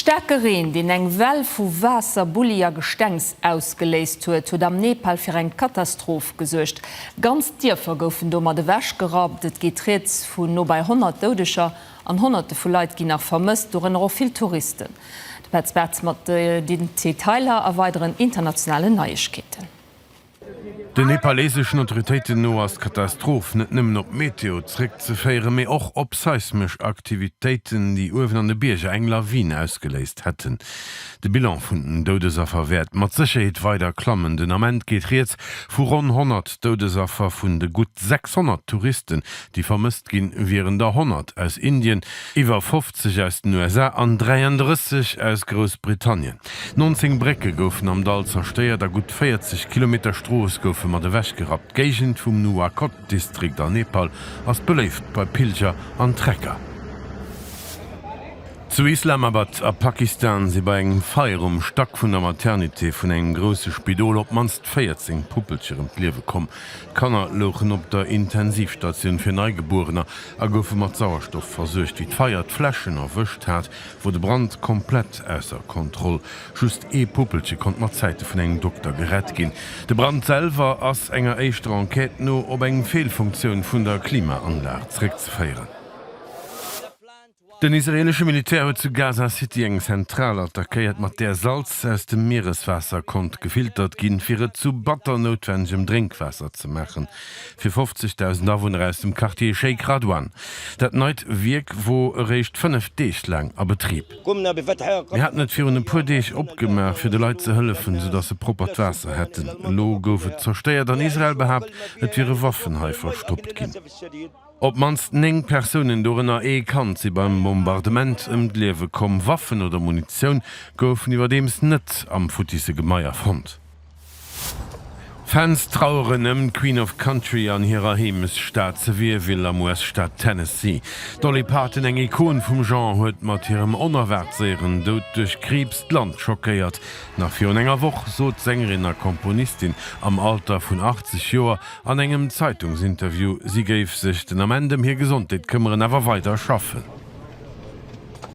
Stärkerin, den eng Well vu Wasser bullier Gestengs ausgeleist huet, huet am Nepal fir eng Katastroph gesuercht. Ganz Dierfer goufen dommer de wäsch gerat, et geht reets vun no bei 100 Dodescher an Hunderte vu Leiit gin nach vermësst durch en viel Touristen. De Petzberz mat den Detailer erweiteren internationale Neuigkeiten. De nepaleschen Autoritéiten no as Katastroph net nëmmen op Meteo zréck ze féiere méi och op seismech Aktivitéiten, die Uwen an de Bierge eng Lawine ausgeleist hätten. De Bilan vun den Dodesaffer wärt mat Sicherheet weider klammen. Den Amment geht reets vu rund 100 Dodesaffer vun de gut 600 Touristen, die vermisst ginn wären der 100 aus Indien, iwwer 50 aus den USA an 33 aus Großbritannien. 19 Brecke goufen am Dal zersteiert, a gut 40 Kilometer Stroos goufe mat de wäch gerat. Gegent vum Nuwakot-Distrikt an Nepal ass beléift bei Pilger an Trecker. Zu Islamabad a Pakistan si bei engem Feierum Stack vun der Maternité vun engem grosse Spidol op manst 14 Puppelcherem Liewe kom. Kanner lochen op der Intensivstation fir Neugeborener a goufe mat Sauerstoff versuercht, wie d'Feiert Flächen erwëcht hat, wo de Brand komplett ausser Kontroll. Just Puppelche kont mat Zäite vun engem Doktor gerett ginn. De Brandselver ass enger éischter Enquete no op eng Fehlfunktionun vun der Klimaanlage zréck ze féieren. Den israelsche Militär huet zu Gaza City eng zentral attackéiert, mat der Salz aus dem Meereswasser kont gefiltert ginn, fir et zu batternotwendigem Drinkwasser zu machen. Für 50.000 Einwohner aus dem Quartier Sheikh Radwan. Dat neit Wirk, wo recht 5 Deeg lang a Betrieb. Wir hatten net fir un puer Deeg opgemerkt, fir de Leute ze hëllefen, sodass se propert Wasser hätten. Lo goufet zersteiert an Israel behabt, et ihre Waffenhai verstoppt ginn. Ob manst 9 Personen dorenner kant sie beim Bombardement d'Liewe kom, Waffen oder Munition goufen iwwerdems net am Futise Gemeier fand. Fans traueren Queen of Country an ihrer Heimesstaat Sevierville am US-Staat Tennessee. Dolly Parton, eng Ikon vum Genre, huet mat hirem Onerwertseeren dod durch Krebs Land schockéiert. Nach 4 enger Woch so Sängerin a Komponistin am Alter vun 80 Joer an engem Zeitungsinterview, sie geif sich den am Ende hier Gesundheit kümmern, aber weiter schaffen.